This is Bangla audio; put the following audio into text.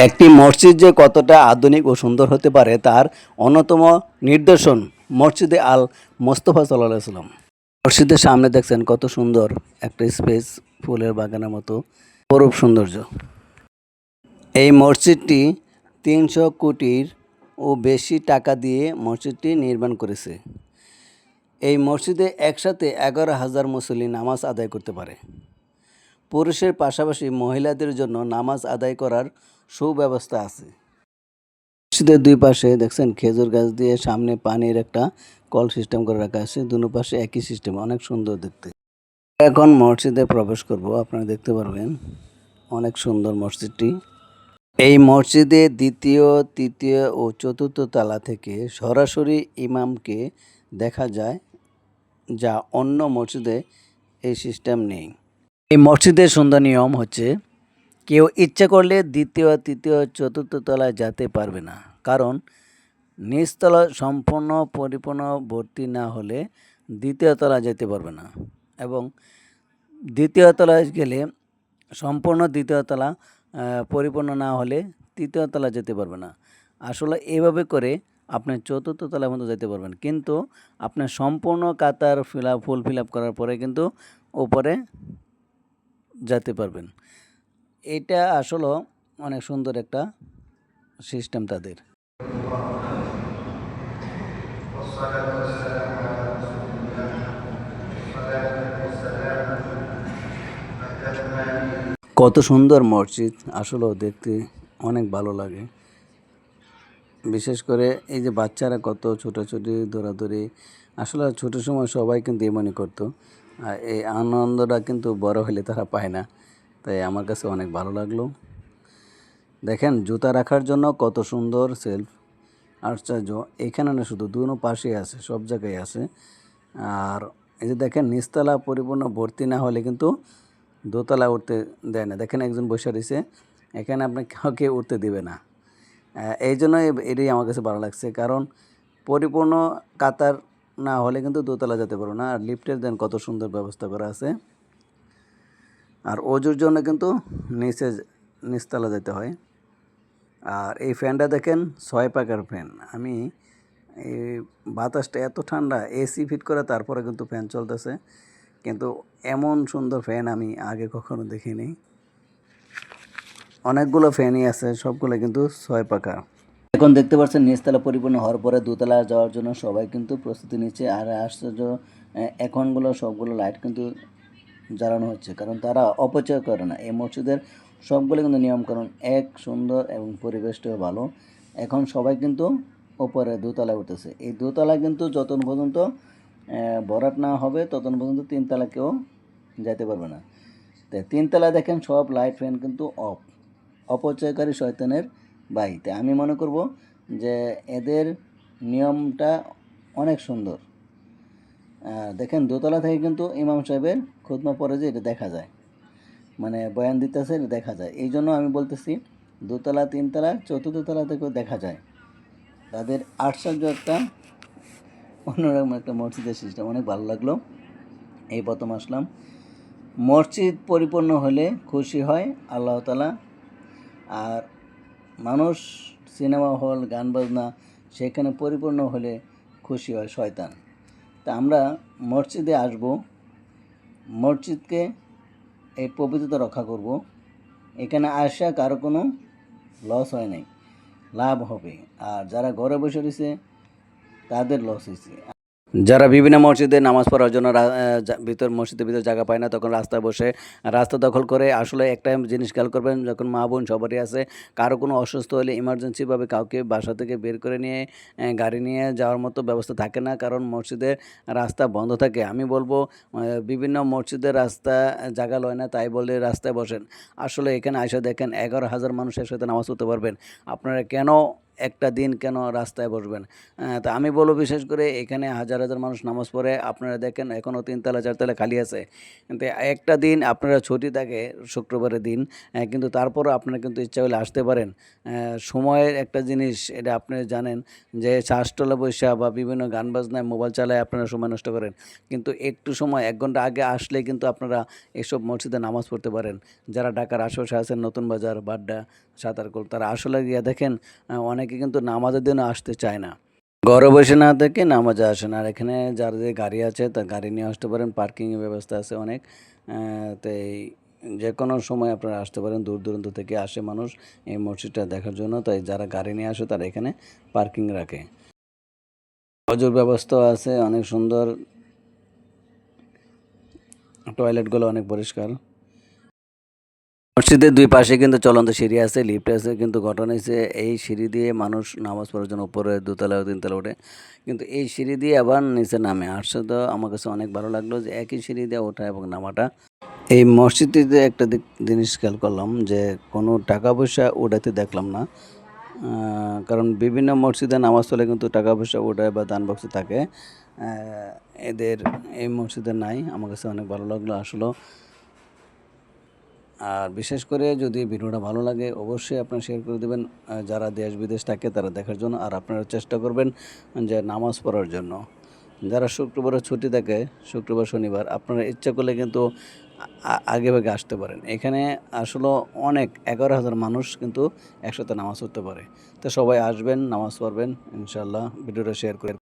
একটি মসজিদ যে কতটা আধুনিক ও সুন্দর হতে পারে তার অন্যতম নিদর্শন মসজিদে আল মোস্তফা সাল্লাল্লাহু আলাইহি সাল্লাম। মসজিদের সামনে দেখছেন কত সুন্দর একটা স্পেস, ফুলের বাগানের মতো অপরূপ সৌন্দর্য। এই মসজিদটি ৩০০ কোটির ও বেশি টাকা দিয়ে মসজিদটি নির্মাণ করেছে। এই মসজিদে একসাথে ১১,০০০ মুসল্লি নামাজ আদায় করতে পারে। পুরুষের পাশাপাশি মহিলাদের জন্য নামাজ আদায় করার সুব্যবস্থা আছে। মসজিদের দুই পাশে দেখছেন খেজুর গাছ দিয়ে সামনে পানির একটা কল সিস্টেম করে রাখা আছে। দুনো পাশে একই সিস্টেম, অনেক সুন্দর দেখতে। এখন মসজিদে প্রবেশ করব, আপনারা দেখতে পারবেন অনেক সুন্দর মসজিদটি। এই মসজিদে দ্বিতীয়, তৃতীয় ও চতুর্থ তলা থেকে সরাসরি ইমামকে দেখা যায়, যা অন্য মসজিদে এই সিস্টেম নেই। এই মসজিদের সুন্দর নিয়ম হচ্ছে কেউ ইচ্ছা করলে দ্বিতীয়, তৃতীয়, চতুর্থ তলায় যেতে পারবে না, কারণ নিচতলা সম্পূর্ণ পরিপূর্ণ ভর্তি না হলে দ্বিতীয় তলায় যেতে পারবে না, এবং দ্বিতীয় তলায় গেলে সম্পূর্ণ দ্বিতীয় তলা পরিপূর্ণ না হলে তৃতীয় তলা যেতে পারবে না। আসলে এভাবে করে আপনি চতুর্থ তলার মতো যেতে পারবেন, কিন্তু আপনি সম্পূর্ণ কাতার ফুল ফিল আপ করার পরে কিন্তু উপরে যেতে পারবেন। এটা আসলে অনেক সুন্দর একটা সিস্টেম তাদের। কত সুন্দর মসজিদ, আসলেও দেখতে অনেক ভালো লাগে। বিশেষ করে এই যে বাচ্চারা কত ছোটাছুটি দৌড়াদৌড়ি, আসলে ছোটো সময় সবাই কিন্তু এমনই করতো, আর এই আনন্দটা কিন্তু বড় হলে তারা পায় না। তাই আমার কাছে অনেক ভালো লাগলো। দেখেন জুতা রাখার জন্য কত সুন্দর সেলফ, আশ্চর্য। এখানে না, শুধু দুনো পাশেই আছে, সব জায়গায় আছে। আর এই যে দেখেন নিচতলা পরিপূর্ণ ভর্তি না হলে কিন্তু দোতলা উঠতে দেয় না। দেখেন একজন বসে রয়েছে, এখানে আপনি কাউকে উঠতে দিবে না। এই জন্য এটাই আমার কাছে ভালো লাগছে, কারণ পরিপূর্ণ কাতার না হলে কিন্তু দোতলা যেতে পারো না। আর লিফটের দেন কত সুন্দর ব্যবস্থা করা আছে। আর অজুর জন্য কিন্তু নিচতলা যেতে হয়। আর এই ফ্যানটা দেখেন ৬ পাকার ফ্যান। আমি এই বাতাসটা এত ঠান্ডা, এসি ফিট করে তারপরে কিন্তু ফ্যান চলতেছে, কিন্তু এমন সুন্দর ফ্যান আমি আগে কখনো দেখিনি। অনেকগুলো ফ্যানই আছে, সবগুলো কিন্তু ৬ পাকা। এখন দেখতে পাচ্ছেন নিচতলা পরিপূর্ণ হওয়ার পরে দোতলা যাওয়ার জন্য সবাই কিন্তু প্রস্তুতি নিচ্ছে। আর আশ্চর্য, এখনগুলো সবগুলো লাইট কিন্তু জ্বালানো হচ্ছে, কারণ তারা অপচয় করে না। এই মসজিদের সবগুলো কিন্তু নিয়মকানুন এক, সুন্দর এবং পরিবেশটাও ভালো। এখন সবাই কিন্তু ওপরে দোতলায় উঠতেছে। এই দোতলায় কিন্তু যতক্ষণ পর্যন্ত ভরাট না হবে ততক্ষণ পর্যন্ত তিনতলা কেউ যেতে পারবে না। তাই তিনতলায় দেখেন সব লাইট ফ্যান কিন্তু অপচয়কারী শয়তানের বাই। তাই আমি মনে করব যে এদের নিয়মটা অনেক সুন্দর। দেখেন দোতলা থেকে কিন্তু ইমাম সাহেবের খুতমা পড়ে যে এটা দেখা যায়, মানে বয়ান দিতেছে এটা দেখা যায়। এই জন্য আমি বলতেছি দোতলা, তিনতলা, চতুর্থ তলা থেকেও দেখা যায়। তাদের আশ্চর্য একটা অন্যরকম একটা মসজিদের সিস্টেম, অনেক ভালো লাগলো। এই প্রথম আসলাম। মসজিদ পরিপূর্ণ হলে খুশি হয় আল্লাহ তাআলা, আর মানুষ সিনেমা হল, গান বাজনা সেখানে পরিপূর্ণ হলে খুশি হয় শয়তান। তা আমরা মসজিদে আসব, মসজিদকে এই পবিত্রতা রক্ষা করব। এখানে আসা কারো কোনো লস হয় নাই, লাভ হবে। আর যারা ঘরে বসে রয়েছে তাদের লস হয়েছে। যারা বিভিন্ন মসজিদে নামাজ পড়ার জন্য মসজিদের ভিতর জায়গা পায় না, তখন রাস্তায় বসে রাস্তা দখল করে। আসলে একটা জিনিস খেয়াল করবেন, যখন মা বোন সবারই আছে, কারো কোনো অসুস্থ হলে ইমার্জেন্সিভাবে কাউকে বাসা থেকে বের করে নিয়ে গাড়ি নিয়ে যাওয়ার মতো ব্যবস্থা থাকে না, কারণ মসজিদের রাস্তা বন্ধ থাকে। আমি বলবো বিভিন্ন মসজিদের রাস্তা জায়গা লয় না, তাই বলে রাস্তায় বসেন। আসলে এখানে আইসা দেখেন ১১,০০০ মানুষ একসাথে নামাজ পড়তে পারবেন। আপনারা কেন একটা দিন কেন রাস্তায় বসবেন? তা আমি বলব বিশেষ করে এখানে হাজার, হাজার মানুষ নামাজ পড়ে। আপনারা দেখেন এখনও ৩ তলা ৪ তলা খালি আছে। কিন্তু একটা দিন আপনারা ছুটি থাকে শুক্রবারের দিন। কিন্তু তারপরও আপনারা কিন্তু ইচ্ছা করলে আসতে পারেন। সময়ের একটা জিনিস এটা আপনি জানেন যে শ্বাসতলে বইসা বা বিভিন্ন গান বাজনায় মোবাইল চালায় আপনারা সময় নষ্ট করেন। কিন্তু একটু সময় ১ ঘন্টা আগে আসলেই কিন্তু আপনারা এসব মসজিদে নামাজ পড়তে পারেন। যারা ঢাকার আশেপাশে আছেন নতুন বাজার, বাড্ডা, সাতারকুল তারা আসলে গিয়ে দেখেন অনেকে কিন্তু নামাজের দিনও আসতে চায় না। ঘরে বসে না থেকে নামাজে আসেন। আর এখানে যাদের গাড়ি আছে তার গাড়ি নিয়ে আসতে পারেন। পার্কিংয়ের ব্যবস্থা আছে অনেক। তো এই যেকোনো সময় আপনারা আসতে পারেন। দূর দূরান্ত থেকে আসে মানুষ এই মসজিদটা দেখার জন্য। তাই যারা গাড়ি নিয়ে আসে তারা এখানে পার্কিং রাখে। অজুর ব্যবস্থাও আছে অনেক সুন্দর। টয়লেটগুলো অনেক পরিষ্কার। মসজিদের ২ পাশে কিন্তু চলন্ত সিঁড়ি আছে, লিফট আছে। কিন্তু ঘটনা হইছে এই সিঁড়ি দিয়ে মানুষ নামাজ পড়ার জন্য উপরে ২ তলা ৩ তলা ওঠে। কিন্তু এই সিঁড়ি দিয়ে আবার নিচে নামে। আসছে তো আমার কাছে অনেক ভালো লাগলো যে একই সিঁড়ি দিয়ে ওঠা এবং নামাটা। এই মসজিদটিতে একটা জিনিস খেয়াল করলাম যে কোনো টাকা-পয়সা উঠাইতে দেখলাম না। কারণ বিভিন্ন মসজিদে নামাজ পড়লে কিন্তু টাকা-পয়সা উঠায় বা দান বক্সে থাকে। আ এদের এই মসজিদে নাই। আমার কাছে অনেক ভালো লাগলো আসলেও। আর বিশেষ করে যদি ভিডিওটা ভালো লাগে অবশ্যই আপনারা শেয়ার করে দেবেন যারা দেশ বিদেশ থাকে তারা দেখার জন্য। আর আপনারা চেষ্টা করবেন যে নামাজ পড়ার জন্য। যারা শুক্রবারে ছুটি থাকে, শুক্রবার, শনিবার আপনারা ইচ্ছা করলে কিন্তু আগেভাগে আসতে পারেন। এখানে আসলেও অনেক ১১,০০০ মানুষ কিন্তু একসাথে নামাজ পড়তে পারে। তো সবাই আসবেন, নামাজ পড়বেন ইনশাআল্লাহ। ভিডিওটা শেয়ার করে